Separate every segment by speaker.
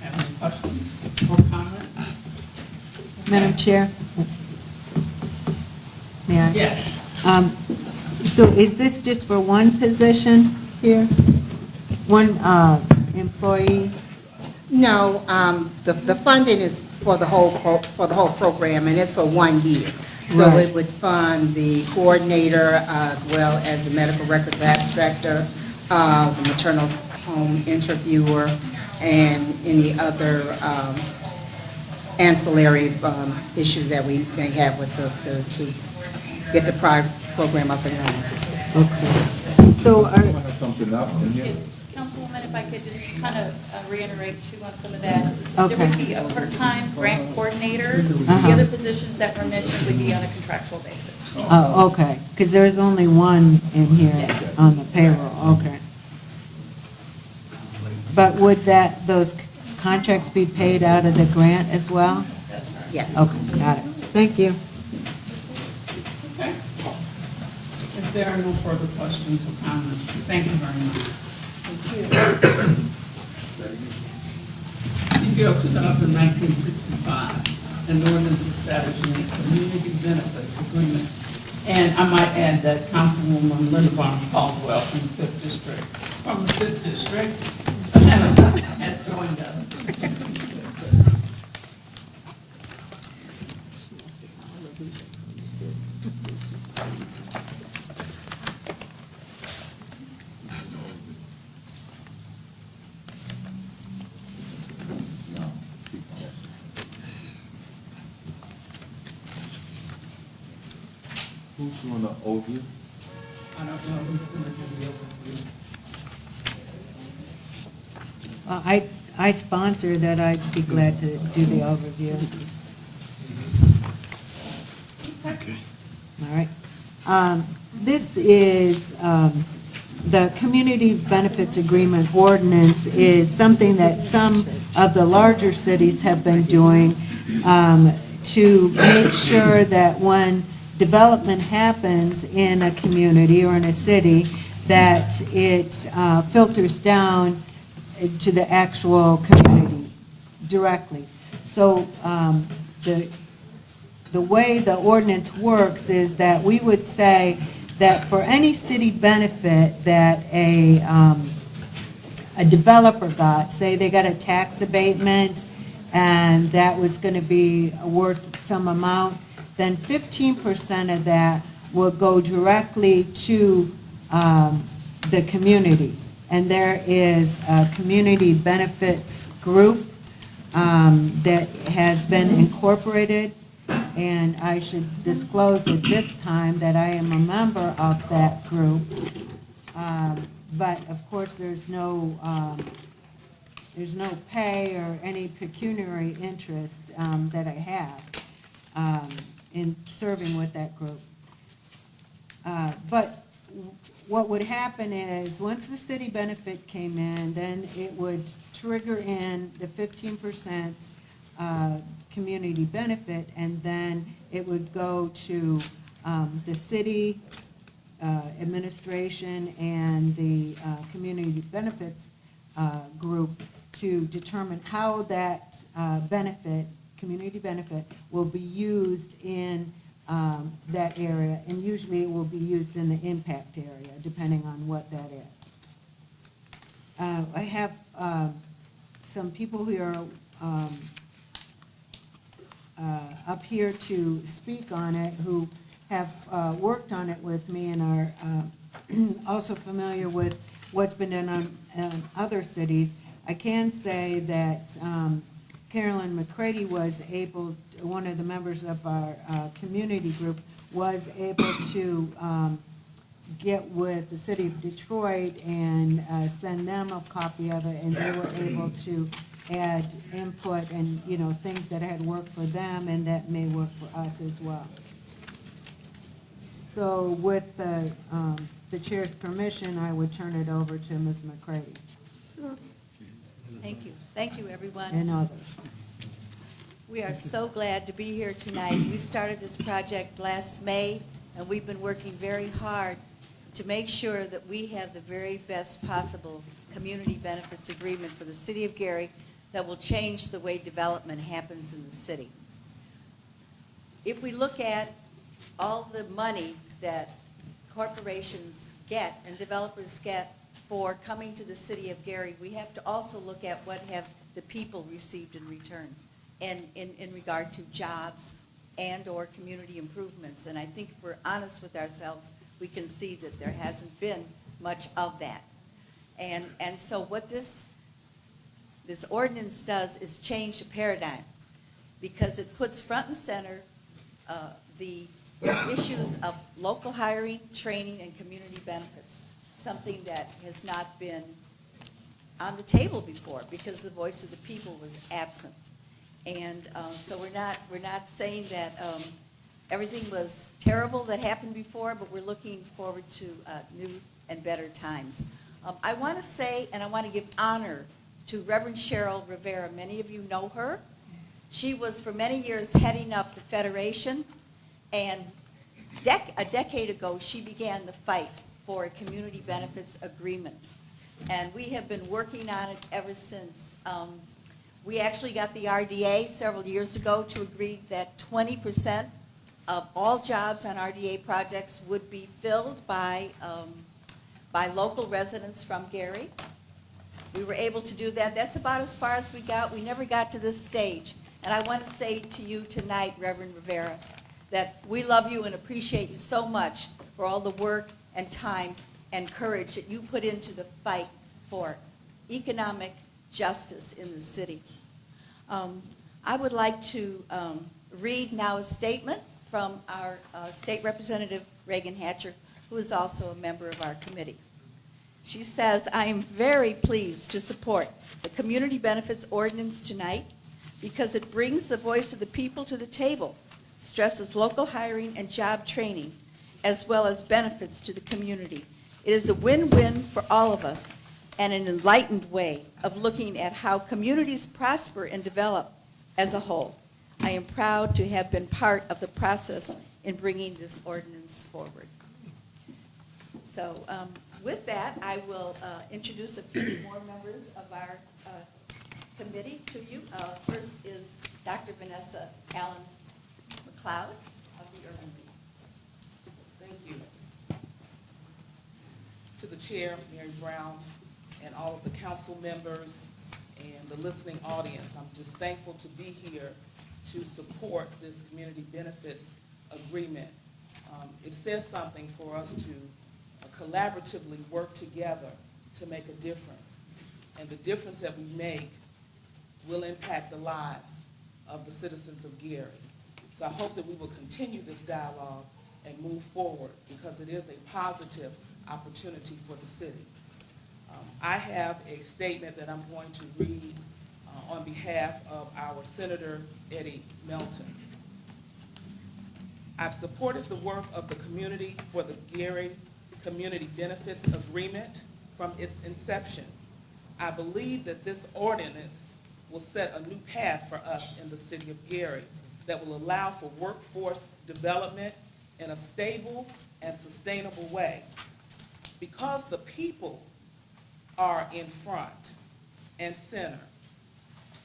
Speaker 1: have any questions or comments?
Speaker 2: Madam Chair? May I?
Speaker 1: Yes.
Speaker 2: So is this just for one position here? One employee?
Speaker 3: No, the funding is for the whole, program, and it's for 1 year. So
Speaker 2: Right.
Speaker 3: it would fund the coordinator as well as the medical records abstractor, the maternal home interviewer, and any other ancillary issues that we may have with to get the program up and running.
Speaker 2: Okay. So are,
Speaker 4: Something up in here?
Speaker 5: Councilwoman, if I could just kind of reiterate too on some of that.
Speaker 2: Okay.
Speaker 5: There would be a part-time grant coordinator.
Speaker 2: Uh-huh.
Speaker 5: The other positions that were mentioned would be on a contractual basis.
Speaker 2: oh, okay, because there's only one in here on the payroll, okay. But would those contracts be paid out of the grant as well?
Speaker 3: Yes.
Speaker 2: Okay, got it. Thank you.
Speaker 1: Okay. If there are no further questions or comments, thank you very much. CBO 2019-65, an ordinance establishing a community benefits agreement. And I might add that Councilwoman Linda Barnes Caldwell from the 5th District, has joined us.
Speaker 4: Who's doing the overview?
Speaker 1: I don't know who's going to do the overview.
Speaker 2: I sponsor that. I'd be glad to do the overview.
Speaker 4: Okay.
Speaker 2: All right. This is, the Community Benefits Agreement Ordinance is something that some of the larger cities have been doing to make sure that when development happens in a community or in a city, that it filters down to the actual community directly. So the way the ordinance works is that we would say that for any city benefit that a developer got, say they got a tax abatement and that was going to be worth some amount, then 15% of that will go directly to the community. And there is a community benefits group that has been incorporated, and I should disclose at this time that I am a member of that group. But of course, there's no pay or any pecuniary interest that I have in serving with that group. But what would happen is, once the city benefit came in, then it would trigger in the 15% community benefit, and then it would go to the city administration and the community benefits group to determine how that benefit, community benefit, will be used in that area, and usually it will be used in the impact area, depending on what that is. I have some people who are up here to speak on it, who have worked on it with me and are also familiar with what's been done on other cities. I can say that Carolyn McCready was able, one of the members of our community group, was able to get with the city of Detroit and send them a copy of it, and they were able to add input and, things that had worked for them and that may work for us as well. So with the chair's permission, I would turn it over to Ms. McCready
Speaker 6: Thank you. Thank you, everyone.
Speaker 2: and others.
Speaker 6: We are so glad to be here tonight. We started this project last May, and we've been working very hard to make sure that we have the very best possible community benefits agreement for the city of Gary that will change the way development happens in the city. If we look at all the money that corporations get and developers get for coming to the city of Gary, we have to also look at what have the people received in return, and in regard to jobs and or community improvements. And I think if we're honest with ourselves, we can see that there hasn't been much of that. And so what this ordinance does is change the paradigm, because it puts front and center the issues of local hiring, training, and community benefits, something that has not been on the table before because the voice of the people was absent. And so we're not saying that everything was terrible that happened before, but we're looking forward to new and better times. I want to say, and I want to give honor to Reverend Cheryl Rivera. Many of you know her. She was for many years heading up the Federation, and a decade ago she began the fight for a community benefits agreement. And we have been working on it ever since. We actually got the RDA several years ago to agree that 20% of all jobs on RDA projects would be filled by local residents from Gary. We were able to do that. That's about as far as we got. We never got to this stage. And I want to say to you tonight, Reverend Rivera, that we love you and appreciate you so much for all the work and time and courage that you put into the fight for economic justice in the city. I would like to read now a statement from our State Representative Reagan Hatcher, who is also a member of our committee. She says, I am very pleased to support the Community Benefits Ordinance tonight because it brings the voice of the people to the table, stresses local hiring and job training, as well as benefits to the community. It is a win-win for all of us and an enlightened way of looking at how communities prosper and develop as a whole. I am proud to have been part of the process in bringing this ordinance forward. So with that, I will introduce a few more members of our committee to you. First is Dr. Vanessa Allen McLeod of the Urban League.
Speaker 7: Thank you. To the chair, Mary Brown, and all of the council members and the listening audience, I'm just thankful to be here to support this community benefits agreement. It says something for us to collaboratively work together to make a difference. And the difference that we make will impact the lives of the citizens of Gary. So I hope that we will continue this dialogue and move forward because it is a positive opportunity for the city. I have a statement that I'm going to read on behalf of our Senator Eddie Melton. I've supported the work of the community for the Gary Community Benefits Agreement from its inception. I believe that this ordinance will set a new path for us in the city of Gary that will allow for workforce development in a stable and sustainable way. Because the people are in front and center,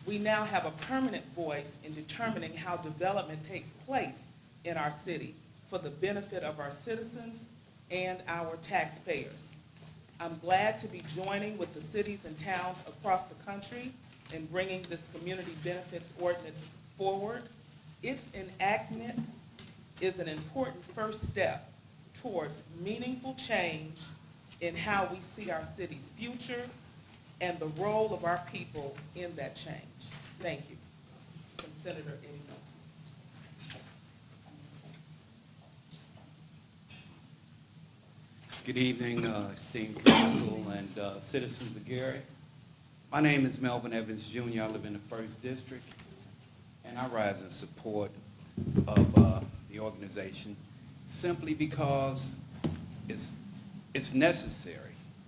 Speaker 7: we now have a permanent voice in determining how development takes place in our city for the benefit of our citizens and our taxpayers. I'm glad to be joining with the cities and towns across the country in bringing this community benefits ordinance forward. Its enactment is an important first step towards meaningful change in how we see our city's future and the role of our people in that change. Thank you. From Senator Eddie Melton.
Speaker 8: Good evening, esteemed council and citizens of Gary. My name is Melvin Evans Jr. I live in the 1st District, and I rise in support of the organization simply because it's necessary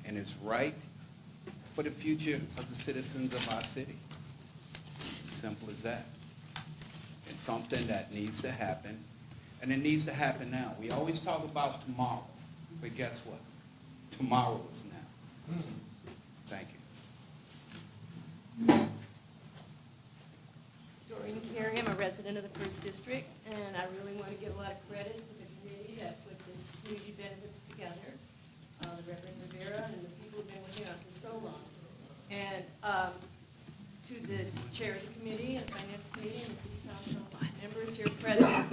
Speaker 8: and it's right for the future of the citizens of our city. Simple as that. It's something that needs to happen, and it needs to happen now. We always talk about tomorrow, but guess what? Tomorrow is now. Thank you.
Speaker 9: a resident of the First District, and I really want to give a lot of credit to the committee that put this community benefits together, the Reverend Rivera and the people who've been working on it for so long. And to the chair of the committee and finance committee and the city council members here present,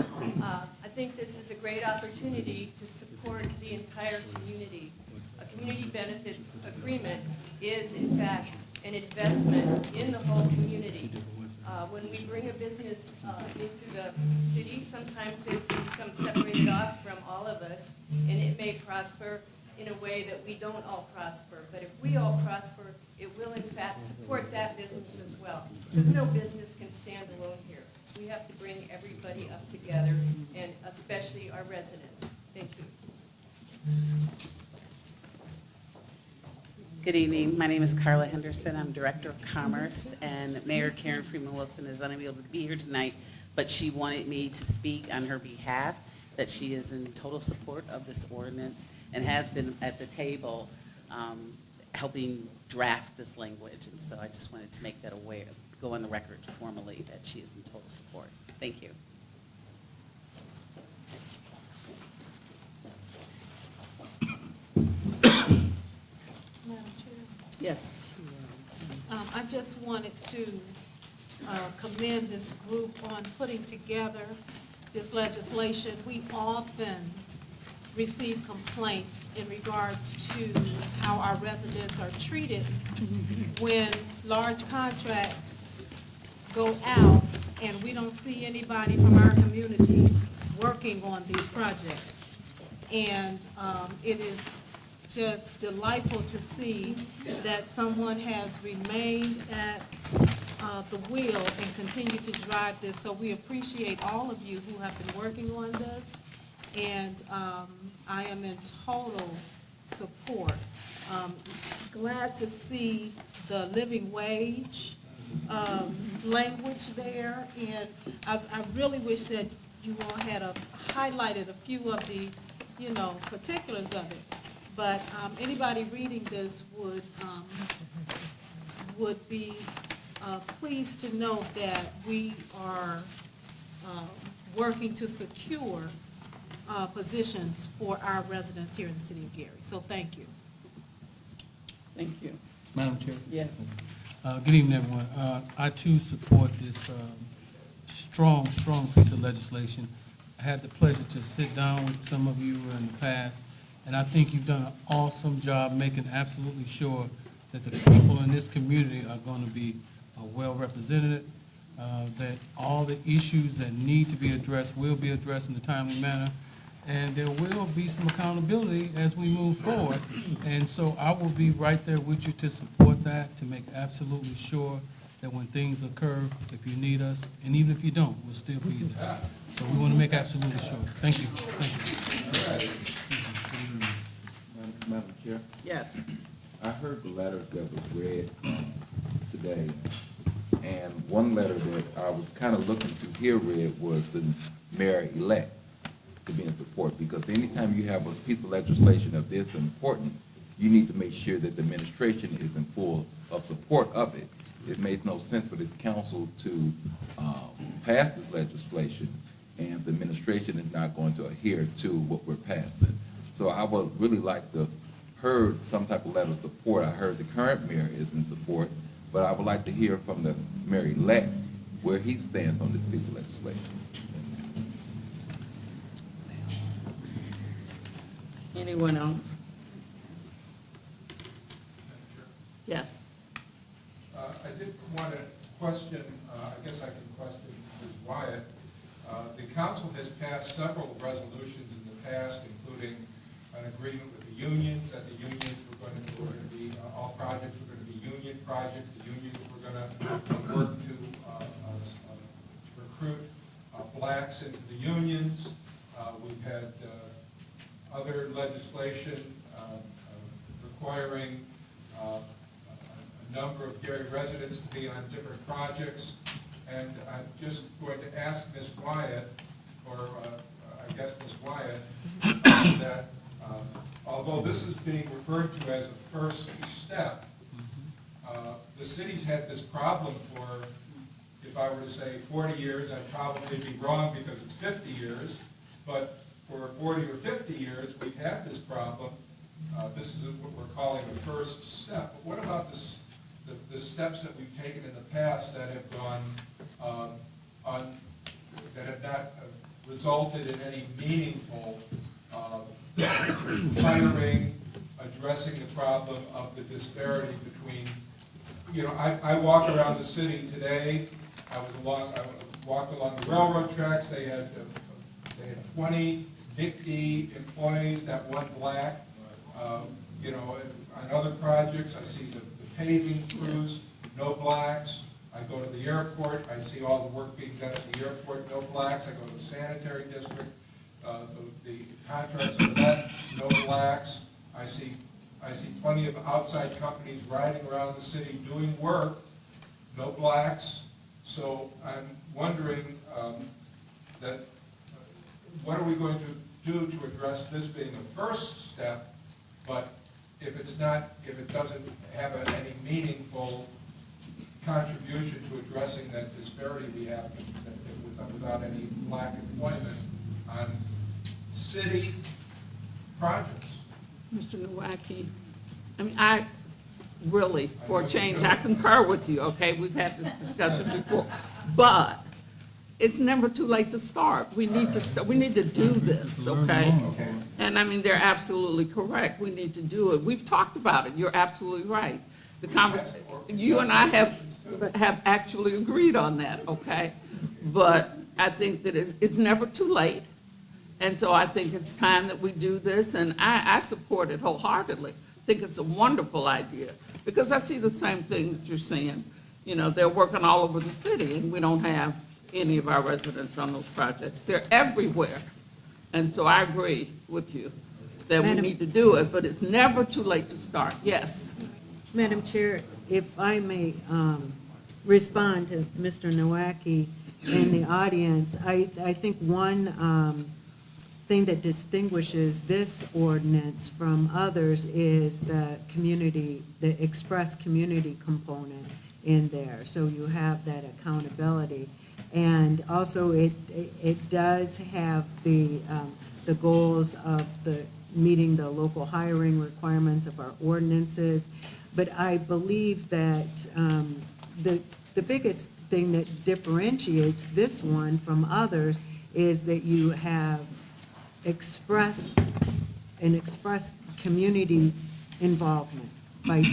Speaker 9: I think this is a great opportunity to support the entire community. A community benefits agreement is in fact an investment in the whole community. When we bring a business into the city, sometimes it becomes separated off from all of us, and it may prosper in a way that we don't all prosper. But if we all prosper, it will in fact support that business as well. Because no business can stand alone here. We have to bring everybody up together, and especially our residents. Thank you.
Speaker 10: Good evening. My name is Carla Henderson. I'm Director of Commerce, and Mayor Karen Freeman Wilson is unable to be here tonight, but she wanted me to speak on her behalf, that she is in total support of this ordinance and has been at the table helping draft this language. And so I just wanted to make that aware, go on the record formally that she is in total support. Thank you.
Speaker 11: Madam Chair,
Speaker 10: Yes.
Speaker 11: I just wanted to commend this group on putting together this legislation. We often receive complaints in regards to how our residents are treated when large contracts go out and we don't see anybody from our community working on these projects. And it is just delightful to see that someone has remained at the wheel and continue to drive this. So we appreciate all of you who have been working on this, and I am in total support. Glad to see the living wage language there, and I really wish that you all had highlighted a few of the, particulars of it. But anybody reading this would be pleased to know that we are working to secure positions for our residents here in the city of Gary. So thank you.
Speaker 1: Thank you.
Speaker 12: Madam Chair.
Speaker 1: Yes.
Speaker 12: Good evening, everyone. I too support this strong piece of legislation. I had the pleasure to sit down with some of you in the past, and I think you've done an awesome job making absolutely sure that the people in this community are going to be well represented, that all the issues that need to be addressed will be addressed in a timely manner, and there will be some accountability as we move forward. And so I will be right there with you to support that, to make absolutely sure that when things occur, if you need us, and even if you don't, we'll still be there. So we want to make absolutely sure. Thank you. Thank
Speaker 4: you. Madam Chair?
Speaker 10: Yes.
Speaker 4: I heard the letter that was read today, and one letter that I was kind of looking to hear read was the mayor-elect to be in support, because anytime you have a piece of legislation of this important, you need to make sure that the administration is in full of support of it. It makes no sense for this council to pass this legislation and the administration is not going to adhere to what we're passing. So I would really like to heard some type of letter of support. I heard the current mayor is in support, but I would like to hear from the mayor-elect where he stands on this piece of legislation.
Speaker 1: Anyone else? Yes.
Speaker 13: I did want to question, I guess I can question Ms. Wyatt. The council has passed several resolutions in the past, including an agreement with the unions, that the unions were going to be, all projects were going to be union projects. The unions were going to work to recruit blacks into the unions. We've had other legislation requiring a number of Gary residents to be on different projects. And I'm just going to ask Ms. Wyatt, or I guess Ms. Wyatt, that although this is being referred to as a first step, the city's had this problem for if I were to say 40 years, I'd probably be wrong because it's 50 years. But for 40 or 50 years, we've had this problem. This is what we're calling a first step. But what about this, the steps that we've taken in the past that have gone that have not resulted in any meaningful hiring, addressing the problem of the disparity between, I walk around the city today. I walked along the railroad tracks. They had 20 Dickey employees, that one black. On other projects, I see the paving crews, no blacks. I go to the airport, I see all the work being done at the airport, no blacks. I go to the sanitary district, the contracts are let, no blacks. I see plenty of outside companies riding around the city doing work, no blacks. So I'm wondering what are we going to do to address this being a first step, but if it doesn't have any meaningful contribution to addressing that disparity we have without any black employment on city projects.
Speaker 1: Mr. Nowacki, I really, for a change, I concur with you, okay? We've had this discussion before. But it's never too late to start. We need to start. We need to do this, okay? And they're absolutely correct. We need to do it. We've talked about it. You're absolutely right. You and I have actually agreed on that, okay? But I think that it's never too late. And so I think it's time that we do this, and I support it wholeheartedly. I think it's a wonderful idea, because I see the same thing that you're saying. They're working all over the city, and we don't have any of our residents on those projects. They're everywhere. And so I agree with you that we need to do it, but it's never too late to start. Yes.
Speaker 2: Madam Chair, if I may respond to Mr. Nowacki and the audience, I think one thing that distinguishes this ordinance from others is the express community component in there. So you have that accountability. And also it does have the goals of meeting the local hiring requirements of our ordinances. But I believe that the biggest thing that differentiates this one from others is that you have express community involvement by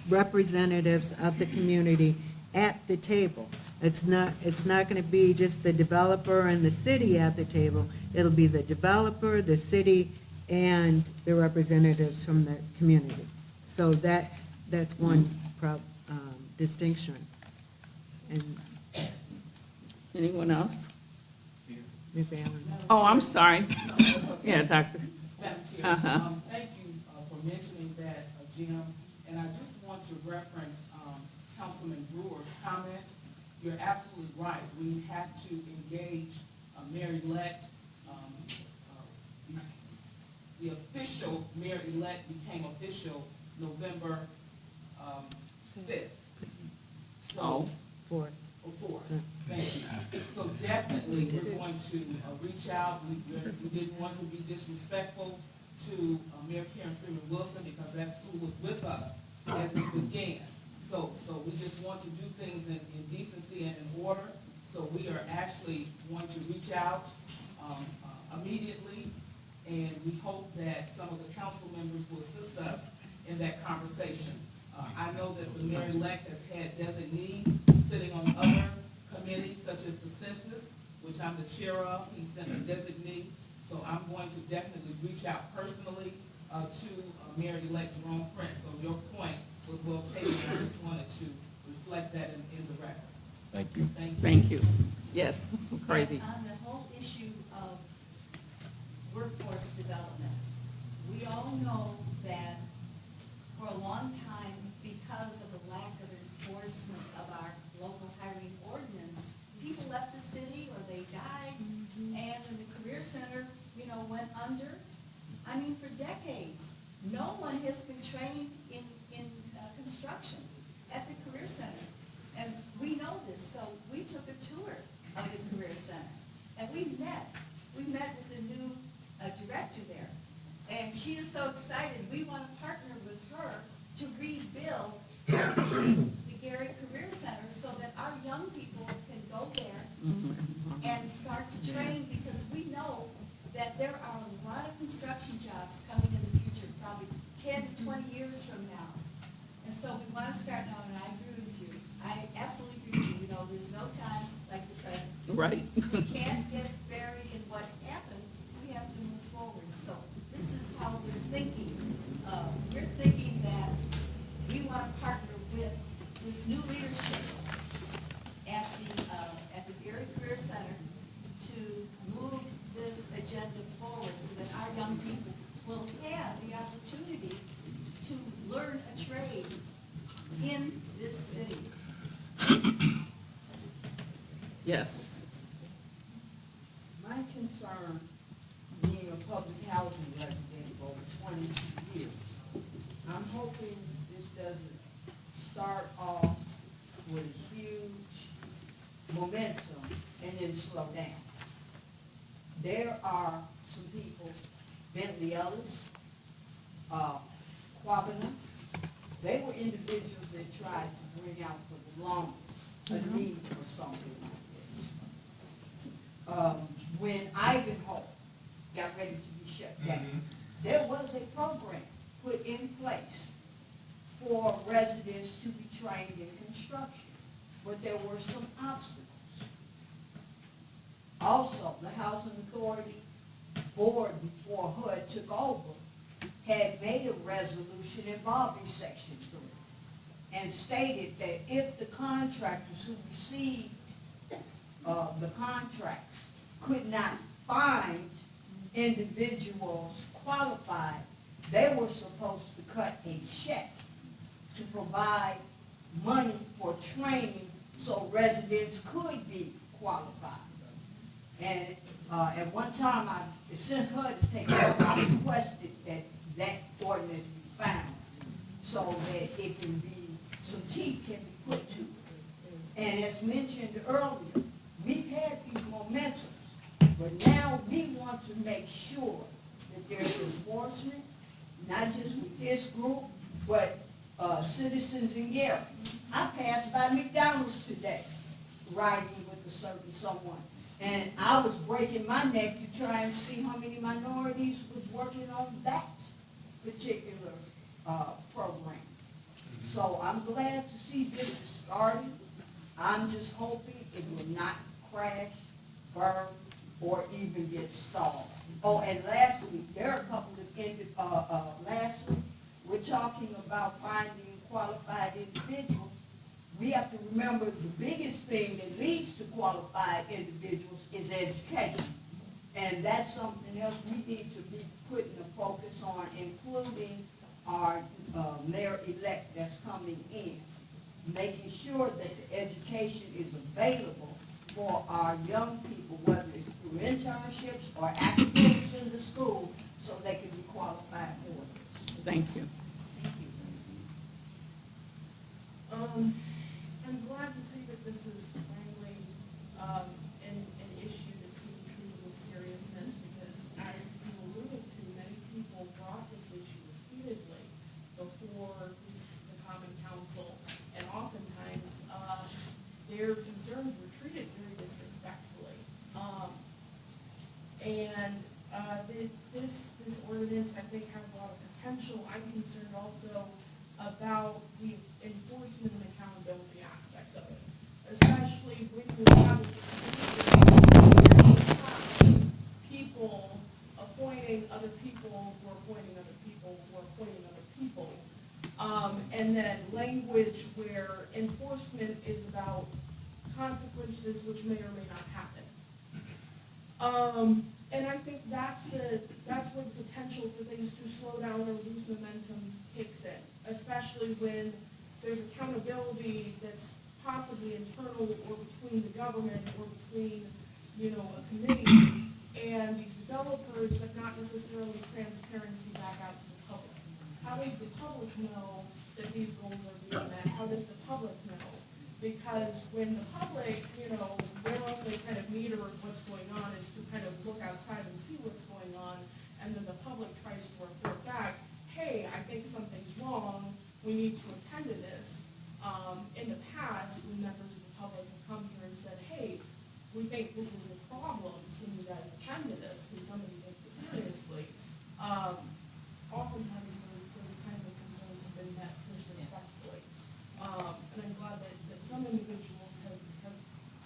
Speaker 2: representatives of the community at the table. It's not going to be just the developer and the city at the table. It'll be the developer, the city, and the representatives from the community. So that's one distinction. And
Speaker 1: anyone else?
Speaker 2: Ms. Allen.
Speaker 1: Oh, I'm sorry. Yeah, Doctor.
Speaker 7: Madam Chair, thank you for mentioning that, Jim. And I just want to reference Councilman Brewer's comment. You're absolutely right. We have to engage Mayor-elect. The official Mayor-elect became official November 5th. So,
Speaker 2: 4th.
Speaker 7: Thank you. So definitely, we're going to reach out. We didn't want to be disrespectful to Mayor Karen Freeman Wilson, because that's who was with us as we began. So we just want to do things in decency and in order. So we are actually going to reach out immediately, and we hope that some of the council members will assist us in that conversation. I know that the mayor-elect has had designees sitting on other committees, such as the census, which I'm the chair of. He sent a designee. So I'm going to definitely reach out personally to Mayor-elect Jerome Prince. So your point was well taken. I just wanted to reflect that in the record.
Speaker 4: Thank you.
Speaker 1: Thank you. Yes, crazy.
Speaker 6: Yes, on the whole issue of workforce development, we all know that for a long time, because of the lack of enforcement of our local hiring ordinance, people left the city or they died, and the Career Center, went under. For decades, no one has been trained in construction at the Career Center. And we know this. this, so we took a tour of the Career Center, and we met with the new director there. And she is so excited, we want to partner with her to rebuild the Gary Career Center so that our young people can go there and start to train, because we know that there are a lot of construction jobs coming in the future, probably 10 to 20 years from now. And so we want to start now, and I agree with you. I absolutely agree with you. You know, there's no time like the present.
Speaker 1: Right.
Speaker 6: We can't get buried in what happened. We have to move forward. So this is how we're thinking. We're thinking that we want to partner with this new leadership at the Gary Career Center to move this agenda forward so that our young people will have the opportunity to learn a trade in this city.
Speaker 1: Yes.
Speaker 14: My concern, being a public housing resident for over 20 years, I'm hoping this doesn't start off with a huge momentum and then slow down. There are some people, Bentley Ellis, Quabana, they were individuals that tried to bring out for the longest a need for something like this. When Ivanhoe got ready to be shut down, there was a program put in place for residents to be trained in construction, but there were some obstacles. Also, the Housing Authority Board, before HUD took over, had made a resolution involving Section 3 and stated that if the contractors who received the contracts could not find individuals qualified, they were supposed to cut a check to provide money for training so residents could be qualified. And at one time, since HUD has taken over, I requested that ordinance be found so that it can be, some teeth can be put to it. And as mentioned earlier, we've had these momentums, but now we want to make sure that there's enforcement, not just with this group, but citizens in Gary. I passed by McDonald's today, riding with a certain someone, and I was breaking my neck to try and see how many minorities was working on that particular program. So I'm glad to see this is starting. I'm just hoping it will not crash, burn, or even get stalled. Oh, and lastly, there are a couple of, lastly, we're talking about finding qualified individuals. We have to remember the biggest thing that leads to qualified individuals is education. And that's something else we need to be putting a focus on, including our mayor-elect that's coming in, making sure that the education is available for our young people, whether it's through internships or academics in the school, so they can be qualified for it.
Speaker 1: Thank you.
Speaker 7: I'm glad to see that this is finally an issue that's being treated with seriousness, because as you alluded to, many people brought this issue repeatedly before the Common Council, and oftentimes their concerns were treated very disrespectfully. This ordinance, I think, has a lot of potential. I'm concerned also about the enforcement and accountability aspects of it, especially when you have people appointing other people who are appointing other people who are appointing other people, and then language where enforcement is about consequences which may or may not happen. And I think that's where the potential for things to slow down or lose momentum kicks in, especially when there's accountability that's possibly internal or between the government or between, a committee and these developers, but not necessarily transparency back out to the public. How does the public know that these goals are being met? How does the public know
Speaker 15: Because when the public, you know, their only kind of meter of what's going on is to kind of look outside and see what's going on, and then the public tries to report back, hey, I think something's wrong, we need to attend to this. In the past, when members of the public have come here and said, hey, we think this is a problem, can you guys attend to this, can somebody take this seriously? Oftentimes, those kinds of concerns have been met disrespectfully. And I'm glad that some individuals have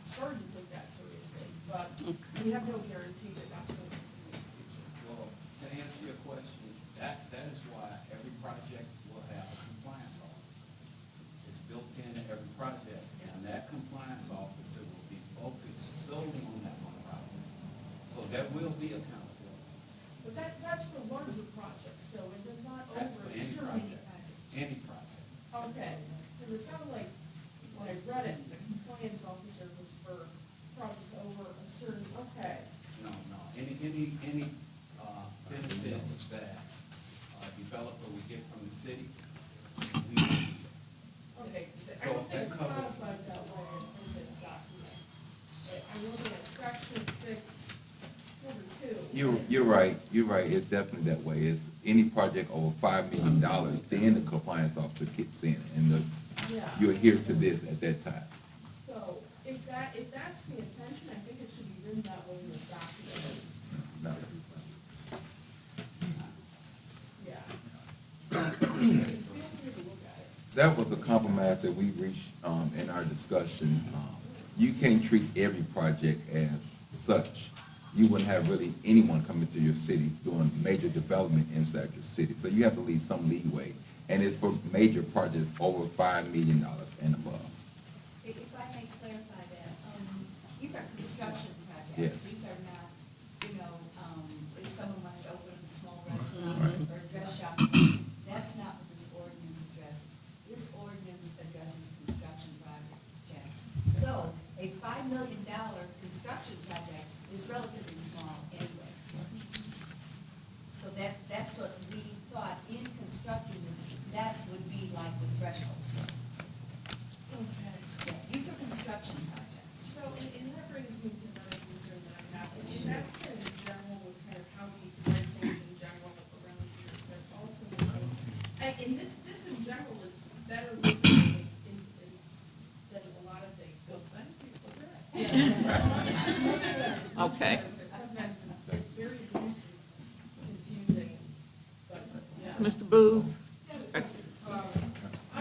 Speaker 15: started to take that seriously, but we have no guarantee that that's going to continue in the future.
Speaker 8: Well, to answer your question, that is why every project will have a compliance officer. It's built into every project, and that compliance officer will be focused solely on that one project. So there will be accountability.
Speaker 15: But that's for larger projects, though, is it not
Speaker 8: That's
Speaker 15: over
Speaker 8: for
Speaker 15: a
Speaker 8: any
Speaker 15: certain?
Speaker 8: project. Any project.
Speaker 15: Okay, because it sounded like, when I read it, the compliance officer was for projects over a certain, okay.
Speaker 8: No. Any benefits that a developer would get from the city, we will be.
Speaker 15: Okay, I
Speaker 8: So
Speaker 15: don't think
Speaker 8: that
Speaker 15: it's
Speaker 8: covers-
Speaker 15: codified that way in this document. I'm looking at section 6, number 2.
Speaker 4: You're right, it's definitely that way. It's any project over $5 million, then the compliance officer kicks in, and
Speaker 15: Yeah.
Speaker 4: you adhere to this at that time.
Speaker 15: So if that's the intention, I think it should be written that way in this document.
Speaker 4: No.
Speaker 15: Yeah. Feel free to look at it.
Speaker 4: That was a compromise that we reached in our discussion. You can't treat every project as such. You wouldn't have really anyone coming to your city doing major development inside your city. So you have to leave some leeway. And it's for major projects over $5 million and above.
Speaker 6: If I may clarify that, these are construction projects.
Speaker 4: Yes.
Speaker 6: These are not, you know, if someone wants to open a small restaurant or a dress shop, that's not what this ordinance addresses. This ordinance addresses construction projects. So a $5 million construction project is relatively small anyway. So that's what we thought in constructing this, that would be like the threshold.
Speaker 15: Okay.
Speaker 6: Yeah, these are construction projects.
Speaker 15: So, and that brings me to another concern that I have, and that's kind of in general with kind of how we write things in general around here, but also with things. And this in general is better than a lot of things. So thank you for that.
Speaker 1: Okay.
Speaker 15: Sometimes it's very elusive, confusing, but, yeah.
Speaker 1: Mr. Booth?
Speaker 16: I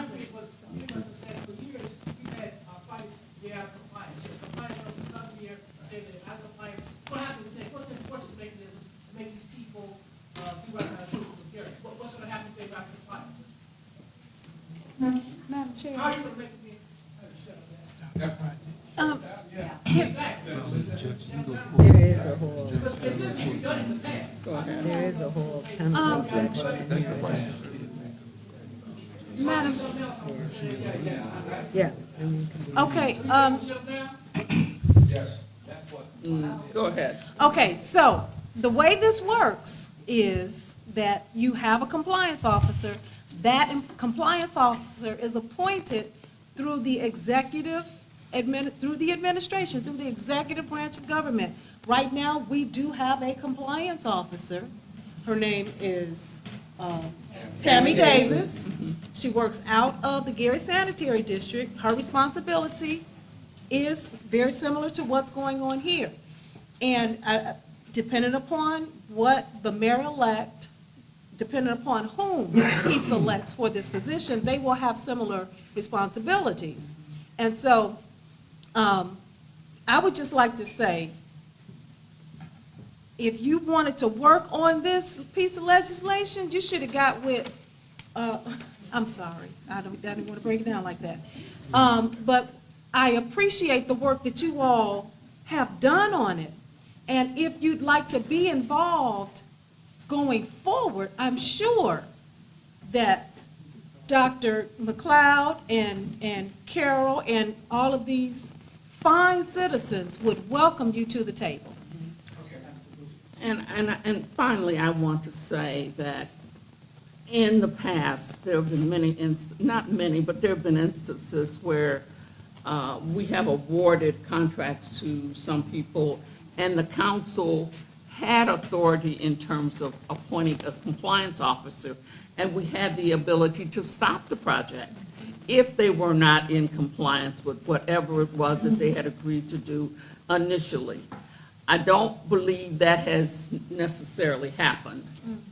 Speaker 16: think what we understand for years, we've had fights, compliance. So compliance officers come here, say that I compliance. What happens next? What's the enforcement mechanism to make these people do recognized citizens of Gary? What's going to happen if they lack compliance?
Speaker 11: Madam Chair.
Speaker 16: How are you going to make me? Shut up, man.
Speaker 2: There is a whole,
Speaker 16: Because this has been done in the past.
Speaker 2: there is a whole penalty section here.
Speaker 11: Madam,
Speaker 2: Yeah. and you can do-
Speaker 11: okay,
Speaker 13: Yes.
Speaker 1: Go ahead.
Speaker 11: okay, so the way this works is that you have a compliance officer. That compliance officer is appointed through the executive, through the administration, through the executive branch of government. Right now, we do have a compliance officer. Her name is Tammy Davis. She works out of the Gary Sanitary District. Her responsibility is very similar to what's going on here. And depending upon what the mayor-elect, depending upon whom he selects for this position, they will have similar responsibilities. And so I would just like to say, if you wanted to work on this piece of legislation, you should have got with, I'm sorry, I didn't want to break it down like that. But I appreciate the work that you all have done on it. And if you'd like to be involved going forward, I'm sure that Dr. McLeod and Carol and all of these fine citizens would welcome you to the table.
Speaker 1: And finally, I want to say that in the past, there have been many, not many, but there have been instances where we have awarded contracts to some people, and the council had authority in terms of appointing a compliance officer, and we had the ability to stop the project if they were not in compliance with whatever it was that they had agreed to do initially. I don't believe that has necessarily happened,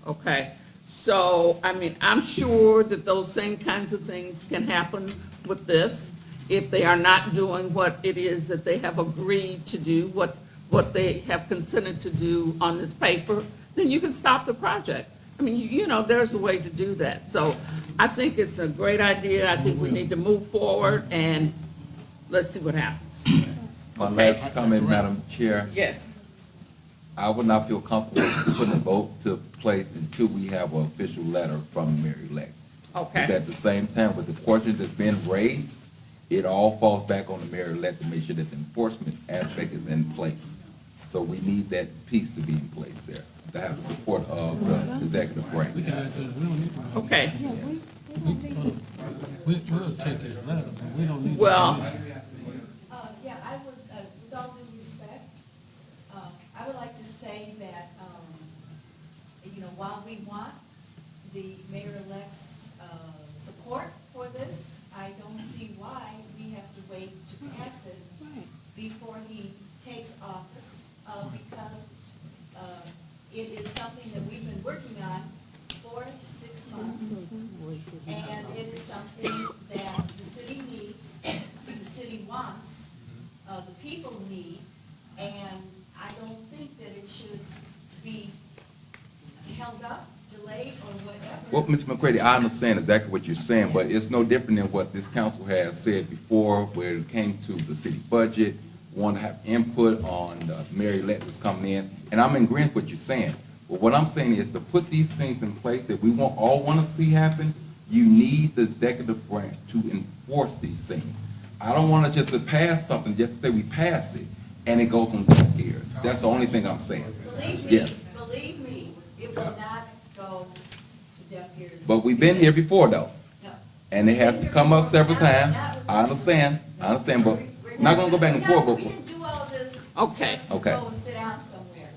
Speaker 1: okay? So, I mean, I'm sure that those same kinds of things can happen with this if they are not doing what it is that they have agreed to do, what they have consented to do on this paper, then you can stop the project. I mean, you know, there's a way to do that. So I think it's a great idea. I think we need to move forward, and let's see what happens.
Speaker 4: My last comment, Madam Chair.
Speaker 1: Yes.
Speaker 4: I would not feel comfortable putting a vote to place until we have an official letter from the mayor-elect.
Speaker 1: Okay.
Speaker 4: Because at the same time, with the portion that's been raised, it all falls back on the mayor-elect to make sure that the enforcement aspect is in place. So we need that piece to be in place there, to have the support of the executive branch.
Speaker 1: Okay.
Speaker 12: We'll take his letter, but we don't need.
Speaker 1: Well,
Speaker 6: Yeah, I would, with all due respect, I would like to say that, you know, while we want the mayor-elect's support for this, I don't see why we have to wait to pass it before he takes office, because it is something that we've been working on for 6 months, and it is something that the city needs, the city wants, the people need, and I don't think that it should be held up, delayed, or whatever.
Speaker 4: Well, Mr. McCready, I understand exactly what you're saying, but it's no different than what this council has said before, where it came to the city budget, want to have input on the mayor-elect that's coming in, and I'm in agreement with what you're saying. But what I'm saying is to put these things in place that we all want to see happen, you need the executive branch to enforce these things. I don't want to just to pass something, just to say we pass it, and it goes on deaf ears. That's the only thing I'm saying.
Speaker 6: Believe me, it will not go to deaf ears.
Speaker 4: But we've been here before, though.
Speaker 6: No.
Speaker 4: And it has come up several times. I understand, but I'm not gonna go back and forth,
Speaker 6: We
Speaker 4: but
Speaker 6: didn't do all this
Speaker 1: Okay.
Speaker 6: just to
Speaker 4: Okay.
Speaker 6: go and sit down somewhere.